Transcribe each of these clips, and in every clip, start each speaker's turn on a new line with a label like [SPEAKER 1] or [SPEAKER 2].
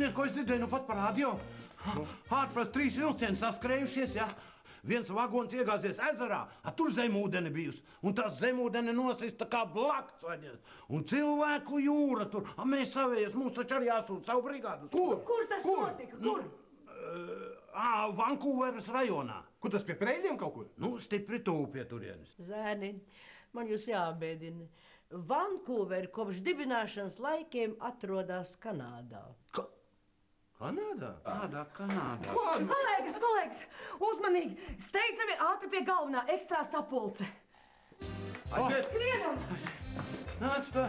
[SPEAKER 1] Ziniet, ko es dzirdēju nu pat par radio? Ārpras 3 vilcieni saskrējušies, ja? Viens vagons iegāzies ezerā, tur zemūdeni bijusi, un tas zemūdeni nosista kā blakts, un cilvēku jūra tur, mēs savējies, mums taču arī jāsūt savu brigādu.
[SPEAKER 2] Kur tas notika? Kur?
[SPEAKER 1] Vankūveras rajonā.
[SPEAKER 3] Kur tas pie Preļiem kaut kur?
[SPEAKER 1] Nu, stipri tuvu pie turienes.
[SPEAKER 2] Zēniņ, man jūs jābēdina. Vankūveri kopš dibināšanas laikiem atrodas Kanādā.
[SPEAKER 1] Kanādā? Kanādā.
[SPEAKER 4] Kolēģis, uzmanīgi! Steidzami ātri pie galvenā ekstrā sapulce.
[SPEAKER 1] Aiziet!
[SPEAKER 4] Skrienam!
[SPEAKER 1] Nāc tā!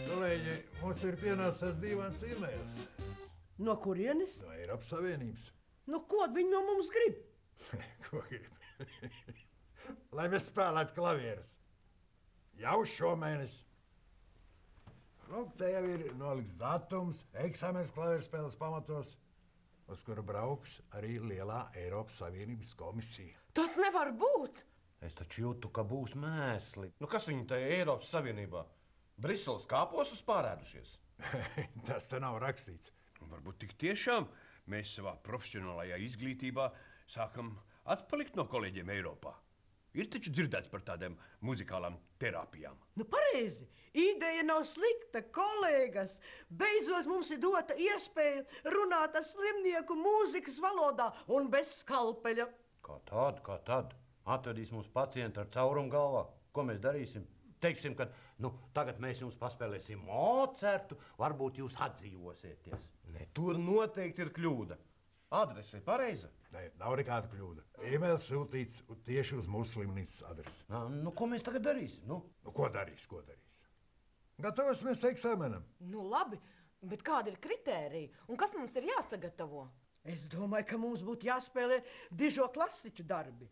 [SPEAKER 5] Kolēģi, mums ir pienācis dīvains e-mails.
[SPEAKER 2] No kurienes?
[SPEAKER 5] No Eiropas Savienības.
[SPEAKER 2] Nu, ko viņi no mums grib?
[SPEAKER 5] Ko grib? Lai mēs spēlētu klavierus. Jau šomēnes. Lūk, te jau ir nolikts datums, eksāmens klavieru spēles pamatos, uz kuru brauks arī lielā Eiropas Savienības komisija.
[SPEAKER 4] Tas nevar būt!
[SPEAKER 1] Es taču jūtu, ka būs mēsli.
[SPEAKER 3] Nu, kas viņi tajā Eiropas Savienībā? Briseles kāpos uz pārēdušies?
[SPEAKER 5] Tas te nav rakstīts.
[SPEAKER 6] Varbūt tik tiešām mēs savā profesionālajā izglītībā sākam atpalikt no kolēģiem Eiropā. Ir taču dzirdēts par tādām muzikālām terapijām.
[SPEAKER 2] Nu, pareizi. Ideja nav slikta, kolēgas. Beidzot mums ir dota iespēja runāt ar slimnieku mūzikas valodā un bez skalpeļa.
[SPEAKER 1] Kā tad? Atvedīs mums pacientu ar caurumu galvā. Ko mēs darīsim? Teiksim, ka tagad mēs jums paspēlēsim Mocartu, varbūt jūs atdzīvosieties.
[SPEAKER 3] Ne, tur noteikti ir kļūda. Adrese ir pareiza?
[SPEAKER 5] Nē, nav nekāda kļūda. E-mails sūtīts tieši uz mūsu slimnīcas adresi.
[SPEAKER 1] Ko mēs tagad darīsim?
[SPEAKER 5] Ko darīs? Gatavosimies eksāmenam.
[SPEAKER 4] Nu, labi, bet kāda ir kritērija? Un kas mums ir jāsagatavo?
[SPEAKER 2] Es domāju, ka mums būtu jāspēlē dižo klasiķu darbi.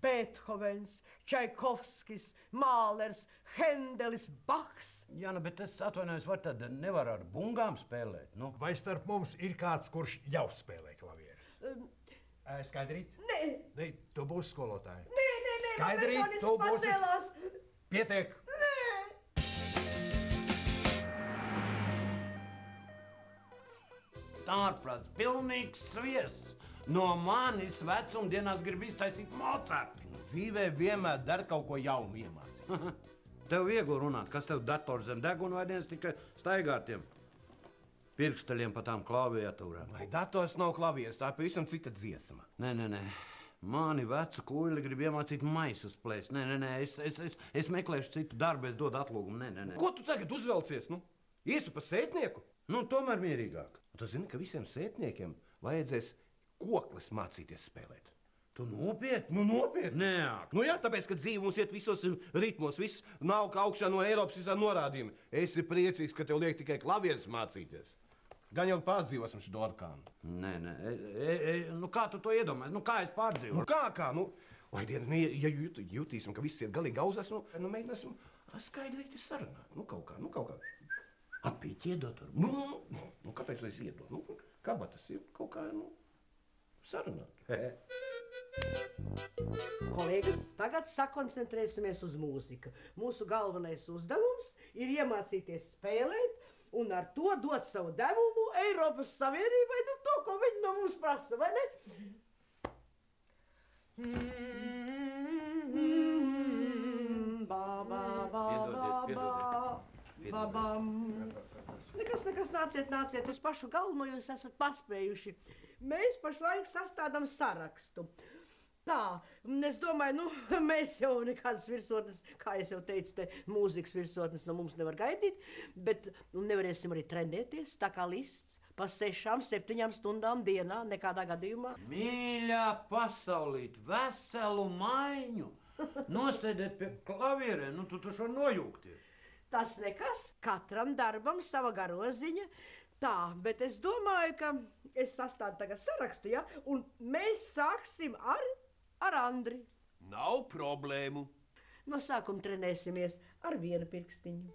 [SPEAKER 2] Beethovens, Čaikovskis, Mālers, Hendelis, Bachs.
[SPEAKER 1] Jā, bet es atvainojos, vai tad nevar ar bungām spēlēt?
[SPEAKER 5] Vai starp mums ir kāds, kurš jau spēlē klavierus?
[SPEAKER 3] Skaidrīt?
[SPEAKER 2] Nē,
[SPEAKER 5] tu būsi skolotāja.
[SPEAKER 2] Nē.
[SPEAKER 5] Skaidrīt, tu būsi. Pietiek.
[SPEAKER 1] Ārprāts, pilnīgs sviests. No manis vecumdienās grib iztaisīt Mocartu.
[SPEAKER 3] Dzīvē vienmēr dara kaut ko jaunu iemācīt.
[SPEAKER 1] Tev viegli runāt, kas tev dators zem deguna vai viens tikai staigā ar tiem pirksteļiem pa tām klaviatūrām.
[SPEAKER 3] Vai dators nav klavieres, tā ir pavisam cita dziesma.
[SPEAKER 1] Nē. Mani vecu kuļi grib iemācīt maisus plēst. Nē, es meklēšu citu darbu, es dodu atlūgumu. Nē.
[SPEAKER 3] Ko tu tagad uzvelcies? Iesu pa sētnieku?
[SPEAKER 1] Tomēr mierīgāk.
[SPEAKER 3] Tu zini, ka visiem sētniekiem vajadzēs koklis mācīties spēlēt.
[SPEAKER 1] Tu nopietni?
[SPEAKER 3] Nopietni.
[SPEAKER 1] Nē.
[SPEAKER 3] Jā, tāpēc, ka dzīve mums iet visos ritmos, viss nav kā augšā no Eiropas visā norādījumi. Esi priecīgs, ka tev liek tikai klavieres mācīties. Gan jau pārdzīvosim šo orkānu.
[SPEAKER 1] Nē. Kā tu to iedomājies? Kā es pārdzīvoju?
[SPEAKER 3] Kā? Vai diena, ja jutīsim, ka viss ir galīgi gauzās, mēģināsim skaidrīt sarunāt. Kaut kā.
[SPEAKER 1] Apīt iedot ar
[SPEAKER 3] kāpēc es iedodu? Kabatas ir kaut kā, sarunāt.
[SPEAKER 2] Kolēģis, tagad sakoncentrēsimies uz mūziku. Mūsu galvenais uzdevums ir iemācīties spēlēt un ar to dot savu devumu Eiropas Savienībai, to, ko viņi no mums prasa, vai ne? Nekas, nāciet uz pašu galveno, jūs esat paspējuši. Mēs pašlaik sastādām sarakstu. Tā, es domāju, mēs jau nekādas virsotnes, kā es jau teicu, te mūzikas virsotnes no mums nevar gaidīt, bet nevarēsim arī trenēties, tā kā lists, pa 6-7 stundām dienā, nekādā gadījumā.
[SPEAKER 1] Mīļā pasaulīt, veselu maiņu, nosēdēt pie klavierē, tu taču var nojūgties.
[SPEAKER 2] Tas nekas, katram darbam sava garoziņa. Tā, bet es domāju, ka es sastādu tagad sarakstu, ja? Un mēs sāksim ar Andri.
[SPEAKER 6] Nav problēmu.
[SPEAKER 2] No sākuma trenēsimies ar 1 pirkstiņu,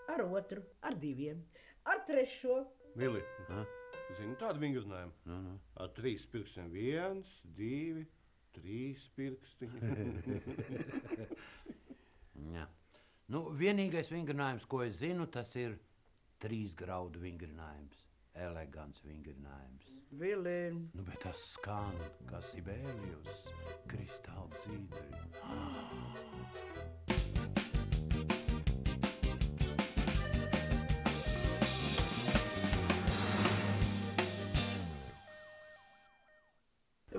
[SPEAKER 2] ar 2, ar 2, ar 3.
[SPEAKER 3] Vili, zini tādu vingrinājumu? Ar 3 pirkstiem 1, 2, 3 pirkstiņi.
[SPEAKER 1] Nu, vienīgais vingrinājums, ko es zinu, tas ir 3 graudu vingrinājums. Elegants vingrinājums.
[SPEAKER 2] Vili.
[SPEAKER 1] Nu, bet tas skan kā Sibēlijus, kristāli dzīdri.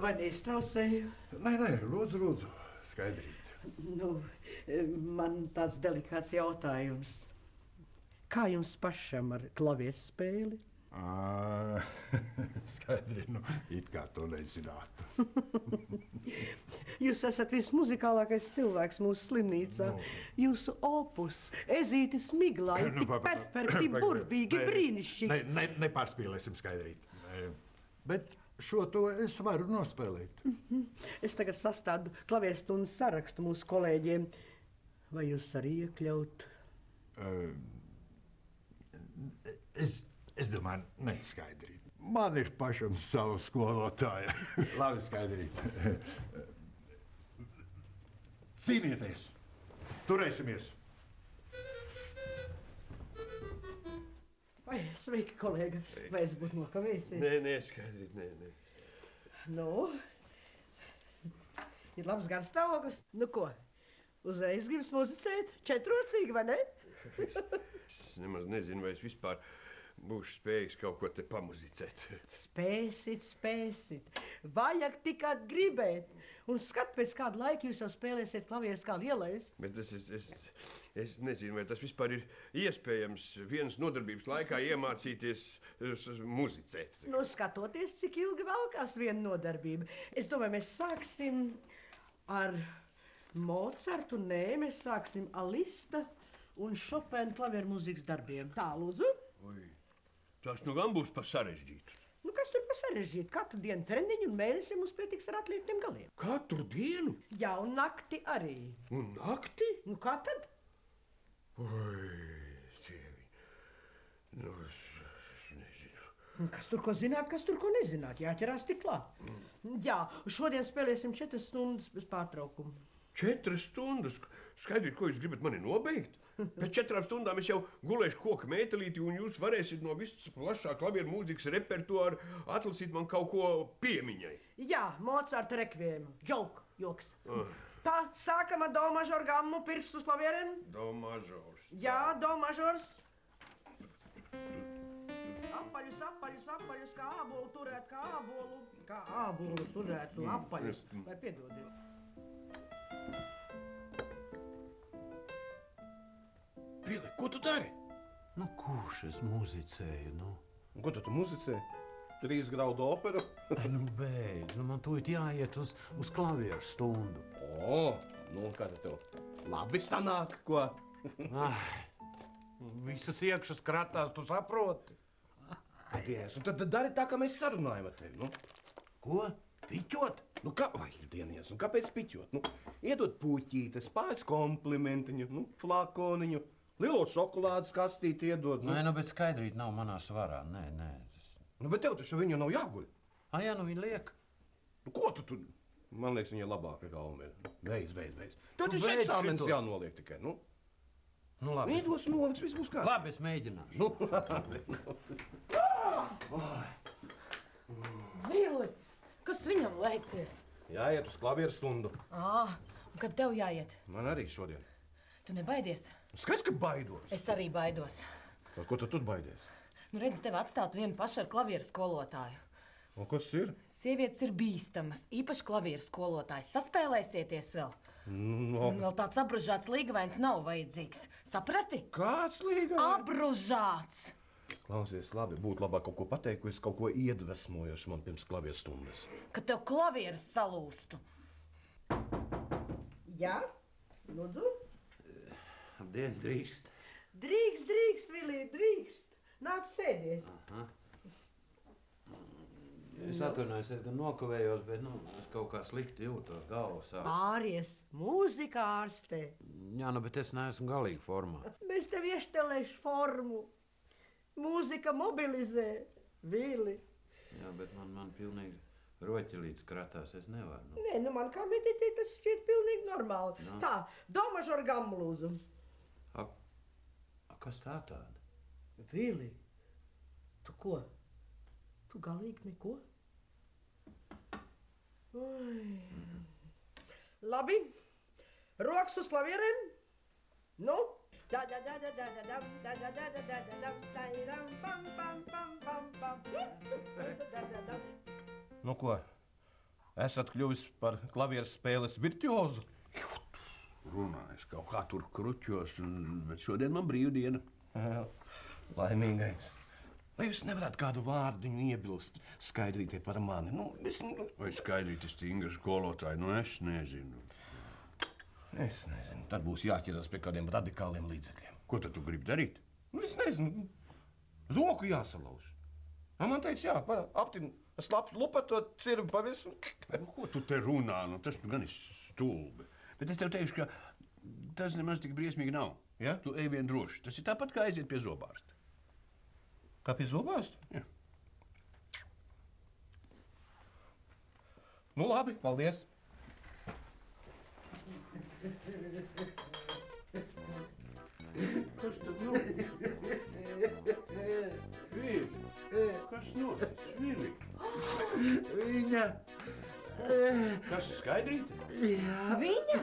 [SPEAKER 2] Vai neiztraucēju?
[SPEAKER 5] Nē, lūdzu, skaidrīt.
[SPEAKER 2] Nu, man tāds delikāts jautājums. Kā jums pašam ar klavierspēli?
[SPEAKER 5] Skaidri, nu, it kā to nezinātu.
[SPEAKER 2] Jūs esat vismuzikālākais cilvēks mūsu slimnīcā. Jūsu opus, ezītis miglā, ir tik perfekti, burvīgi, brīnišķīgs.
[SPEAKER 5] Nepārspīlēsim, Skaidrīt. Bet šo to es varu nospēlēt.
[SPEAKER 2] Es tagad sastādu klavierstundas sarakstu mūsu kolēģiem. Vai jūs arī iekļaut?
[SPEAKER 5] Es domāju, neskaidrīt. Man ir pašam savu skolotāju. Labi, Skaidrīt. Cīnieties! Turēsimies!
[SPEAKER 2] Vai, sveiki, kolēga. Vai es būtu nokavējusies?
[SPEAKER 6] Nē, Skaidrīt, nē.
[SPEAKER 2] Nu, ir labs garstāvoklis. Nu ko, uzreiz gribas muzicēt? Četrocīgi, vai ne?
[SPEAKER 6] Es nemaz nezinu, vai es vispār būšu spējīgs kaut ko te pamuzicēt.
[SPEAKER 2] Spēsit. Vajag tikai gribēt. Un skat, pēc kāda laika jūs jau spēlēsiet klavieres kā lielais.
[SPEAKER 6] Bet es nezinu, vai tas vispār ir iespējams vienas nodarbības laikā iemācīties muzicēt.
[SPEAKER 2] Nu, skatoties, cik ilgi valkās viena nodarbība. Es domāju, mēs sāksim ar Mocartu. Nē, mēs sāksim Alista un Šopēna klavieru mūzikas darbiem. Tā, lūdzu.
[SPEAKER 6] Oi, tas nu gan būs pa sarežģītu.
[SPEAKER 2] Nu, kas tur pa sarežģītu? Katru dienu treniņu un mēnesi mums pietiks ar atliektiem galiem.
[SPEAKER 6] Katru dienu?
[SPEAKER 2] Jā, un nakti arī.
[SPEAKER 6] Un nakti?
[SPEAKER 2] Nu, kā tad?
[SPEAKER 6] Oi, tievi. Nu, es nezinu.
[SPEAKER 2] Kas tur ko zināt, kas tur ko nezināt. Jāķerās tik klāt. Jā, šodien spēlēsim 4 stundas bez pārtraukumu.
[SPEAKER 6] 4 stundas? Skaidrīt, ko jūs gribat mani nobeigt? Pēc 4 stundām es jau gulēšu koka mētelīti, un jūs varēsiet no visas plašā klavieru mūzikas repertuāra atlasīt man kaut ko piemiņai.
[SPEAKER 2] Jā, Mocarta rekviēmu. Joks. Tā, sākam ar do mažoru gammu, pirkstus uz klavieriem.
[SPEAKER 6] Do mažors.
[SPEAKER 2] Jā, do mažors. Apaļus, kā ābolu turēt, kā ābolu turētu, apaļus. Vai piedodiet?
[SPEAKER 3] Vili, ko tu dari?
[SPEAKER 1] Nu, kurš es muzicēju, nu?
[SPEAKER 3] Un ko tu muzicē? 3 graudu operu?
[SPEAKER 1] Ai, nu, beidz, nu man tūlīt jāiet uz klavieru stundu.
[SPEAKER 3] Nu, kā tev labi sanāk, ko?
[SPEAKER 1] Visas iekšas kratās, tu saproti?
[SPEAKER 3] Dievs, un tad dari tā, kā mēs sarunājam ar tevi, nu?
[SPEAKER 1] Ko? Piķot?
[SPEAKER 3] Nu, dienies, un kāpēc piķot? Nu, iedot puķītes, pāris komplimentiņu, nu, flakoniņu, lielo šokolādes kastīti iedot.
[SPEAKER 1] Nē, nu, bet Skaidrīt nav manā svarā, nē.
[SPEAKER 3] Nu, bet tev taču viņu nav jāguļ.
[SPEAKER 1] Jā, nu viņa liek.
[SPEAKER 3] Nu, ko tu tur? Man liekas, viņa labāka galva ir. Beidz. Tev taču
[SPEAKER 1] beidz
[SPEAKER 3] eksāmenis
[SPEAKER 1] šito.
[SPEAKER 3] jānoliek tikai, nu.
[SPEAKER 1] Nu, labi.
[SPEAKER 3] Nīdos noliks, viss būs kā.
[SPEAKER 1] Labi, es mēģināšu.
[SPEAKER 3] Nu, labi.
[SPEAKER 4] Vili, kas viņam liecies?
[SPEAKER 3] Jāiet uz klavieru stundu.
[SPEAKER 4] Un kad tev jāiet?
[SPEAKER 3] Man arī šodien.
[SPEAKER 4] Tu nebaidies?
[SPEAKER 3] Skaidrs, ka baidos.
[SPEAKER 4] Es arī baidos.
[SPEAKER 3] Par ko tu baidies?
[SPEAKER 4] Nu, redz, tevi atstāt vienu pašu ar klavieru skolotāju.
[SPEAKER 3] Un kas ir?
[SPEAKER 4] Sievietes ir bīstamas, īpaši klavieru skolotājs. Saspēlēsieties vēl.
[SPEAKER 3] No.
[SPEAKER 4] Un vēl tāds apbružāts līgavains nav vajadzīgs. Saprati?
[SPEAKER 3] Kāds līga?
[SPEAKER 4] Apbružāts!
[SPEAKER 3] Klausies, labi, būtu labāk kaut ko pateikt, ko es kaut ko iedvesmojošu man pirms klavieru stundas.
[SPEAKER 4] Ka tev klavieres salūstu.
[SPEAKER 2] Jā, lūdzu.
[SPEAKER 1] Labdien, drīkst.
[SPEAKER 2] Drīkst, Vilī, drīkst. Nāc sēdies.
[SPEAKER 1] Es atvainojos, es gan nokavējos, bet es kaut kā slikti jūtos, galva sāp.
[SPEAKER 2] Pāries, mūzika ārste.
[SPEAKER 1] Jā, nu, bet es neesmu galīgi formā.
[SPEAKER 2] Mēs tev ieštelēšu formu. Mūzika mobilizē, Vili.
[SPEAKER 1] Jā, bet man pilnīgi roķelīts kratās, es nevaru. Nu.
[SPEAKER 2] Nē, nu man kā mediķei tas šķiet pilnīgi normāli.
[SPEAKER 1] No.
[SPEAKER 2] Tā, do mažoru gammu lūdzu.
[SPEAKER 1] Kas tā tāda?
[SPEAKER 2] Vili, tu ko? Tu galīgi neko? Oi. Labi, rokas uz klavierēm. Nu?
[SPEAKER 3] Nu ko, esat kļuvis par klavieres spēles virtuozu?
[SPEAKER 6] Runājis kaut kā tur kruķos, bet šodien man brīvdiena.
[SPEAKER 3] Laimīgais. Vai jūs nevarat kādu vārdiņu iebilst Skaidrītei par mani?
[SPEAKER 6] Vai Skaidrīte stingra skolotāja? Nu, es nezinu.
[SPEAKER 3] Es nezinu. Tad būs jāķeras pie kādiem radikāliem līdzekļiem.
[SPEAKER 6] Ko tad tu gribi darīt?
[SPEAKER 3] Es nezinu. Roku jāsalauž. Man teica, jā, aptin slaps lupatu, cirvi pavis un...
[SPEAKER 6] Ko tu te runā? Nu, tas gan ir stulbi. Bet es tev teikšu, ka tas nemaz tik briesmīgi nav.
[SPEAKER 3] Ja?
[SPEAKER 6] Tu ej vien droši. Tas ir tāpat kā aiziet pie zobārsta.
[SPEAKER 3] Kā pie zobārsta?
[SPEAKER 6] Jā.
[SPEAKER 3] Nu labi, paldies.
[SPEAKER 6] Kas tad notiek? Vili, kas notiek? Vili?
[SPEAKER 7] Viņa.
[SPEAKER 6] Kas ir Skaidrīte?
[SPEAKER 7] Jā.
[SPEAKER 4] Viņa?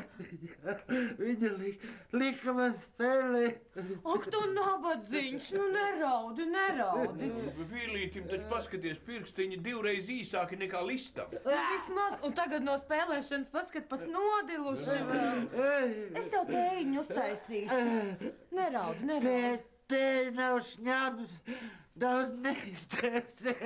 [SPEAKER 7] Viņa lika man spēlēt.
[SPEAKER 4] Ak, tu nabadzīņš, nu neraudi.
[SPEAKER 6] Vīlītim taču paskaties pirkstiņi 2 reiz īsāki nekā listam.
[SPEAKER 4] Vismaz, un tagad no spēlēšanas paskat pat nodiluši vēl. Es tev tējiņu uztaisīšu. Neraudi.
[SPEAKER 7] Te nav šņabs, daudz neiztērsi.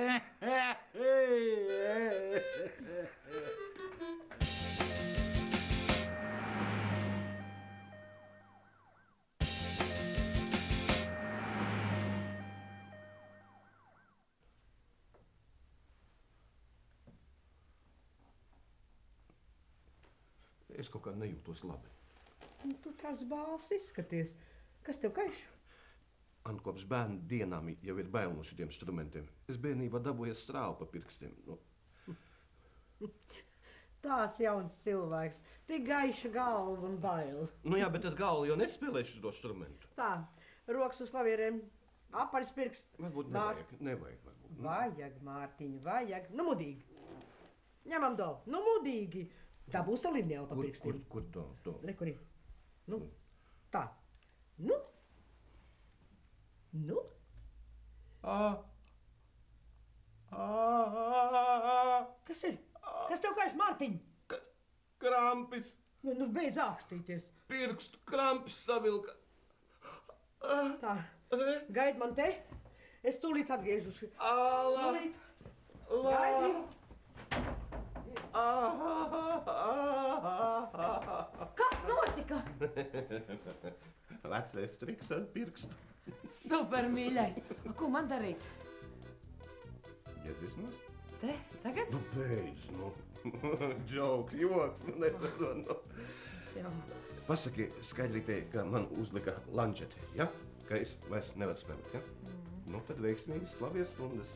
[SPEAKER 3] Es kaut kā nejūtos labi.
[SPEAKER 2] Tu tās bāls izskaties. Kas tev kaiš?
[SPEAKER 3] Kopš bērnu dienām jau ir bail no šitiem instrumentiem. Es bērnībā dabūju strālu pa pirkstiem.
[SPEAKER 2] Tās jauns cilvēks. Tik gaiša galva un bail.
[SPEAKER 3] Nu jā, bet tad galva jau nespēlē šo instrumentu.
[SPEAKER 2] Tā, rokas uz klavierēm. Apaļs pirksts.
[SPEAKER 3] Varbūt nevajag. Varbūt.
[SPEAKER 2] Vajag, Mārtiņ, vajag. Nu, mudīgi. Ņemam do. Nu, mudīgi. Tā būs lineāla pa pirkstiem.
[SPEAKER 3] Kur to?
[SPEAKER 2] Re, kur ir? Nu, tā. Nu. Kas ir? Kas tev kaiš, Mārtiņ?
[SPEAKER 3] Krampis.
[SPEAKER 2] Nu, beidz ākstīties.
[SPEAKER 3] Pirkstu krampis savilka.
[SPEAKER 2] Tā, gaid man te. Es tūlīt atgriežuši. Tūlīt. Gaidi.
[SPEAKER 4] Kas notika?
[SPEAKER 3] Vecais triks ar pirkstu.
[SPEAKER 4] Super, mīļais. Ko man darīt?
[SPEAKER 3] Iedvesmas?
[SPEAKER 4] Te, tagad?
[SPEAKER 3] Nu, beidz, nu. Džoks, joks, nu. Pasaki Skaidrītei, ka man uzlika lančeti, ja? Ka es vairs nevaru spēlēt, ja? Nu, tad veiksmīgas klavieres stundas.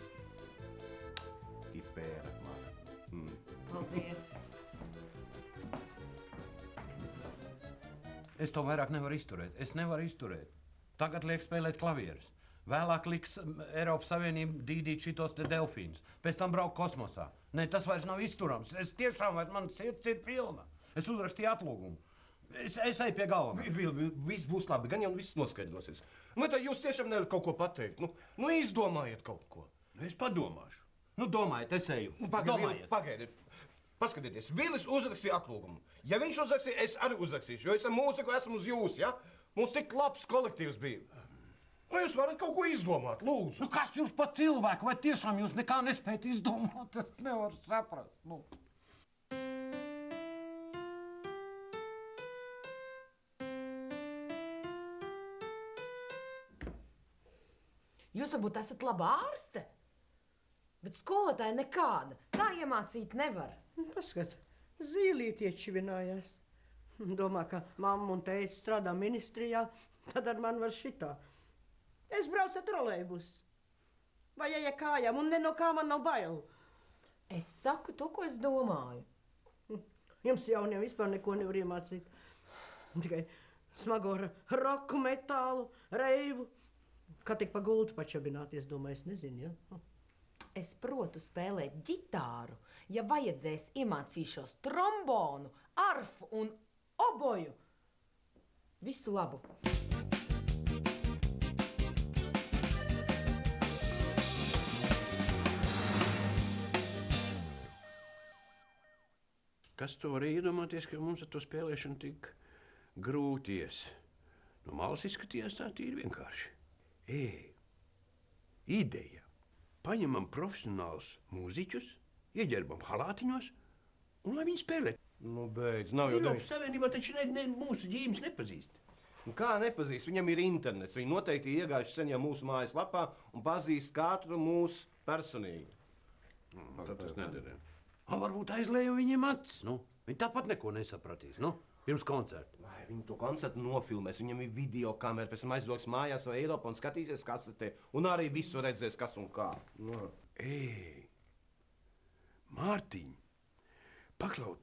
[SPEAKER 3] Tipēra mana.
[SPEAKER 4] Paldies.
[SPEAKER 1] Es to vairāk nevaru izturēt. Tagad liek spēlēt klavierus. Vēlāk liks Eiropas Savienība dīdīt šitos te delfīnus. Pēc tam braukt kosmosā. Nē, tas vairs nav izturams. Es tiešām, vai man sirds ir pilna. Es uzrakstīju atlūgumu. Es eju pie galvenā.
[SPEAKER 3] Viss būs labi, gan jau viss noskaidrosies. Vai tad jūs tiešām nevarat kaut ko pateikt? Nu izdomājiet kaut ko.
[SPEAKER 6] Es padomāšu.
[SPEAKER 1] Nu, domājiet, es eju.
[SPEAKER 3] Pagaidiet. Paskatieties, Vilis uzrakstīja atlūgumu. Ja viņš uzrakstīja, es arī uzrakstīšu, jo es ar mūziku esmu uz jūs, ja? Mums tik labs kolektīvs bija. Nu, jūs varat kaut ko izdomāt, lūdzu.
[SPEAKER 1] Nu, kas jūs par cilvēku? Vai tiešām jūs nekā nespējat izdomāt? Es nevaru saprast. Nu.
[SPEAKER 4] Jūs varbūt esat laba ārste, bet skolotāja nekāda. Tā iemācīt nevar.
[SPEAKER 2] Paskat, zīlīti iečivinājās. Domā, ka mamma un tētis strādā ministrijā, tad ar mani var šitā. Es braucu ar trolejbusu. Vai ja kājām, un ne no kā man nav bail.
[SPEAKER 4] Es saku to, ko es domāju.
[SPEAKER 2] Jums jauniem vispār neko nevar iemācīt. Tikai smago roku, metālu, reivu. Kā tik pa gultu pačabināties, domāju, es nezinu, ja?
[SPEAKER 4] Es protu spēlēt ģitāru. Ja vajadzēs, iemācīšos trombonu, arfu un oboju. Visu labu!
[SPEAKER 6] Kas to var iedomāties, ka mums ar to spēlēšanu tik grūties? No malas izskatījās tā tīri vienkārši. Ideja. Paņemam profesionālus mūziķus, ieģerbam halātiņos un lai viņi spēlē.
[SPEAKER 3] Nu, beidz, nav jau
[SPEAKER 6] Eiropas Savienībā taču mūsu ģīmes nepazīst.
[SPEAKER 3] Kā nepazīst? Viņam ir internets. Viņi noteikti iegājuši sen jau mūsu mājaslapā un pazīst katru mūsu personīgi.
[SPEAKER 6] Tad tas nedara.
[SPEAKER 1] Varbūt aizlēju viņiem acis, nu. Viņi tāpat neko nesapratīs, nu, pirms koncerta.
[SPEAKER 3] Vai viņi to koncertu nofilmēs, viņam ir video kamera, pēc tam aizbrauks mājās vai Eiropā un skatīsies kasetē, un arī visu redzēs, kas un kā. Nu.
[SPEAKER 6] Mārtiņ, paklau,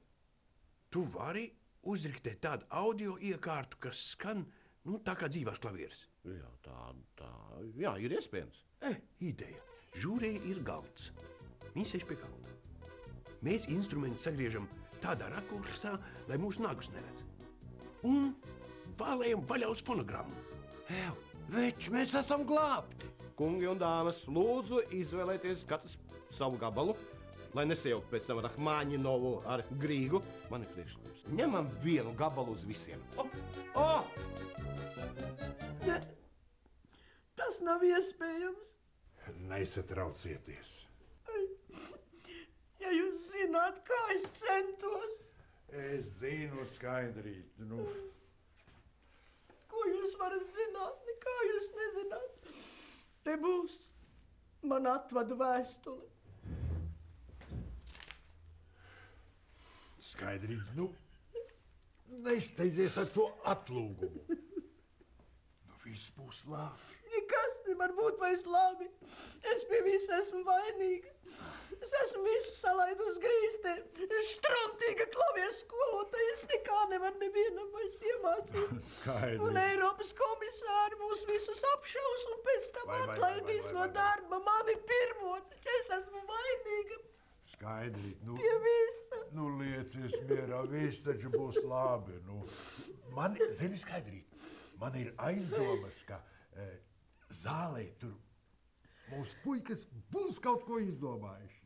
[SPEAKER 6] tu vari uzriktēt tādu audio iekārtu, kas skan, nu, tā kā dzīvās klavieres.
[SPEAKER 3] Jā, ir iespējams.
[SPEAKER 6] Ideja. Žūrē ir galds. Viņi sēž pie galda. Mēs instrumentu sagriežam tādā rakursā, lai mūsu nagus neredz. Un valējam vaļā uz fonogrammu.
[SPEAKER 1] Veči, mēs esam glābti.
[SPEAKER 3] Kungi un dāmas, lūdzu izvēlēties katrs savu gabalu, lai nesajaukt pēc tam Rahmaņinovu ar Grīgu. Man ir priekšlikums. Ņemam vienu gabalu uz visiem.
[SPEAKER 2] Ne, tas nav iespējams.
[SPEAKER 5] Nesatraucieties.
[SPEAKER 2] Ja jūs zināt, kā es centos.
[SPEAKER 5] Es zinu, Skaidrīt, nu.
[SPEAKER 2] Ko jūs varat zināt? Nekā jūs nezināt. Te būs man atvadu vēstuli.
[SPEAKER 5] Skaidrīt, nu. Nesteidzies ar to atlūgumu. Nu, viss būs labi.
[SPEAKER 2] Nekas nevar būt vairs labi. Es pie visa esmu vainīga. Es esmu visu salaidu uz grīstē. Štrontīga klavieres skolotāja. Es nekā nevaru nevienam vairs iemācīt. Un Eiropas komisāri mūs visus apšaus un pēc tam atlaidīs no darba. Mani pirmo, taču es esmu vainīga.
[SPEAKER 5] Skaidrīt, nu.
[SPEAKER 2] Pie visa.
[SPEAKER 5] Nu, liecies mierā, viss taču būs labi, nu. Man, zini, Skaidrīt, man ir aizdomas, ka zālē tur mūsu puikas būs kaut ko izdomājuši.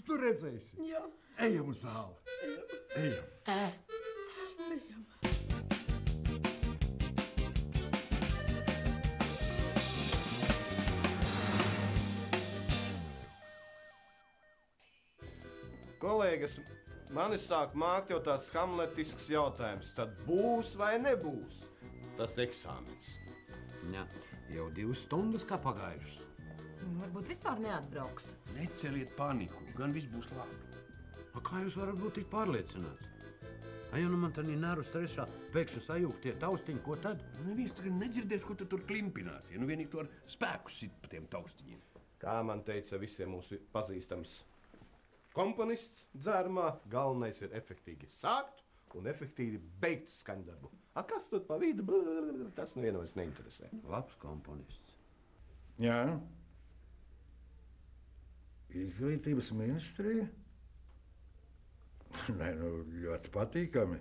[SPEAKER 5] Tu redzēsi.
[SPEAKER 2] Jā.
[SPEAKER 5] Ejam uz zāli. Ejam.
[SPEAKER 2] Ejam.
[SPEAKER 3] Kolēģis, manis sāk mākt jau tāds hamletisks jautājums. Tad būs vai nebūs tas eksāmens?
[SPEAKER 1] Jā, jau 2 stundas kā pagājušas.
[SPEAKER 4] Varbūt vispār neatbrauks.
[SPEAKER 6] Neceliet paniku, gan viss būs labi.
[SPEAKER 1] Kā jūs varat būt tik pārliecināts? Ja nu man tādā nervu stresā pēkšņi sajūgt tie taustiņi, ko tad?
[SPEAKER 6] Neviens tur nedzirdēs, ko tu tur klimpinās. Ja nu vienīgi tu ar spēku sit pa tiem taustiņiem.
[SPEAKER 3] Kā man teica visiem mūsu pazīstams komponists dzērumā, galvenais ir efektīgi sākt un efektīvi beigt skaņdarbu. Kas tur pa vidu? Tas nevienam vairs neinteresē.
[SPEAKER 1] Labs komponists.
[SPEAKER 5] Jā. Izglītības ministrija? Nē, nu, ļoti patīkami.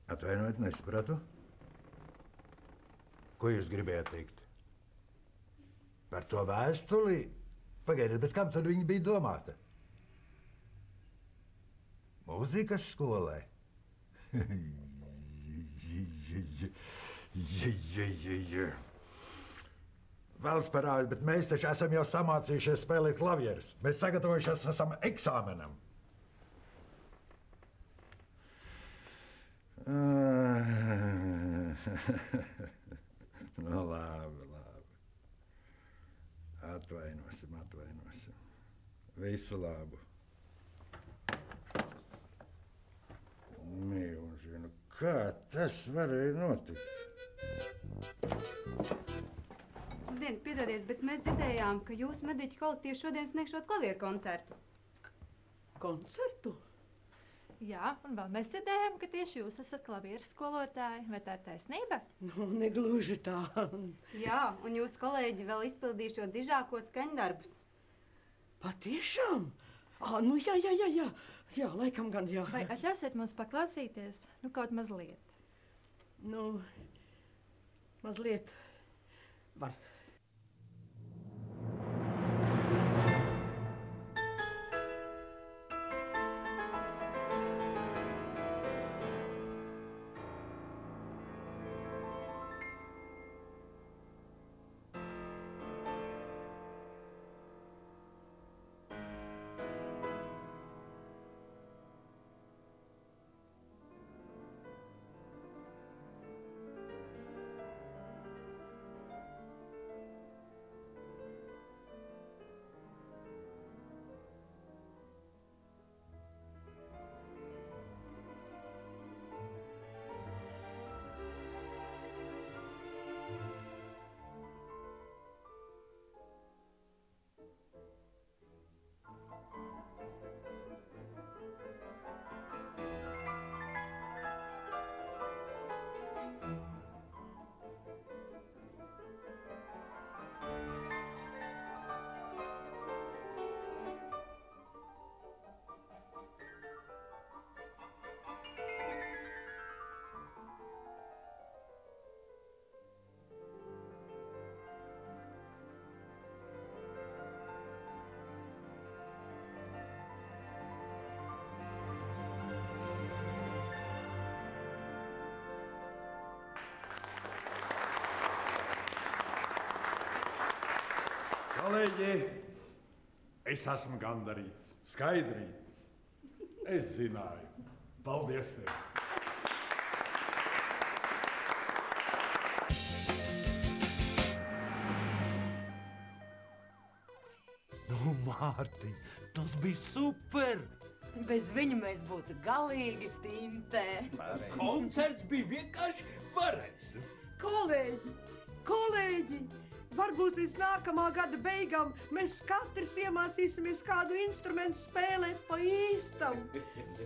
[SPEAKER 5] Atvainojiet, nesapratu. Ko jūs gribējāt teikt? Par to vēstuli? Pagaidiet, bet kam tad viņa bija domāta? Mūzikas skolai? Vēlas parādīt, bet mēs taču esam jau samācījušies spēlēt klavierus. Mēs sagatavojušies esam eksāmenam. Nu, labi. Atvainosim. Visu labu. Mīlžinu, kā tas varēja notikt?
[SPEAKER 8] Labdien, piedodiet, bet mēs dzirdējām, ka jūsu mediķu kolektīvs šodien sniegšot klavieru koncertu.
[SPEAKER 2] Koncertu?
[SPEAKER 9] Jā, un vēl mēs dzirdējām, ka tieši jūs esat klavieru skolotāji. Vai tā ir taisnība?
[SPEAKER 2] Nu, negluži tā.
[SPEAKER 8] Jā, un jūsu kolēģi vēl izpildīja šo dižāko skaņdarbus.
[SPEAKER 2] Patiešām? Nu jā. Jā, laikam gan jā.
[SPEAKER 9] Vai atļausiet mums paklausīties? Nu, kaut mazliet.
[SPEAKER 2] Nu, mazliet var.
[SPEAKER 5] Kolēģi, es esmu gandarīts. Skaidrīt. Es zināju. Paldies tev.
[SPEAKER 1] Nu, Mārtiņ, tas bija super!
[SPEAKER 4] Bez viņa mēs būtu galīgi tintē.
[SPEAKER 6] Koncerts bija vienkārši varens.
[SPEAKER 2] Kolēģi! Varbūt līdz nākamā gada beigām mēs katrs iemācīsimies kādu instrumentu spēlēt pa īstam.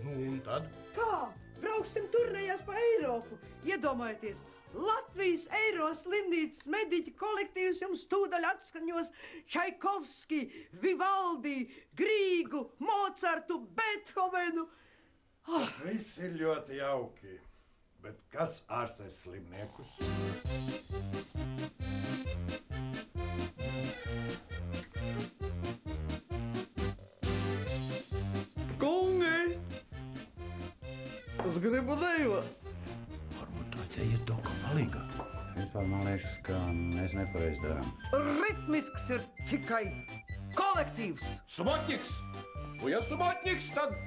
[SPEAKER 3] Nu, un tad?
[SPEAKER 2] Kā? Brauksim turnējās pa Eiropu. Iedomājieties, Latvijas Eiro slimnīcas mediķi kolektīvs jums tūdaļ atskaņos Čaikovski, Vivaldi, Grīgu, Mocartu, Bethovenu.
[SPEAKER 5] Tas viss ir ļoti jauki. Bet kas ārstēs slimniekus?
[SPEAKER 1] Kungi! Es gribu dejot. Varbūt vajadzēja iet Dokam palīgā.
[SPEAKER 10] Vispār man liekas, ka mēs nepareizi darām.
[SPEAKER 2] Ritmisks ir tikai kolektīvs.
[SPEAKER 3] Subotņiks! Un ja subotņiks, tad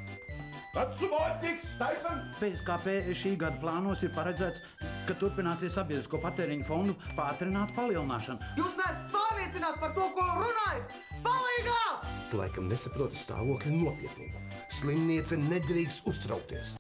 [SPEAKER 3] subotņiks, taisam!
[SPEAKER 1] PSKP šī gada plānos ir paredzēts, ka turpināsies sabiedrisko patēriņu fondu pātrinātu palielināšanu.
[SPEAKER 2] Jūs neesat pārliecināti par to, ko runājat! Palīgā!
[SPEAKER 3] Tu laikam nesaproti stāvokļa nopietnību. Slimniece nedrīkst uztraukties.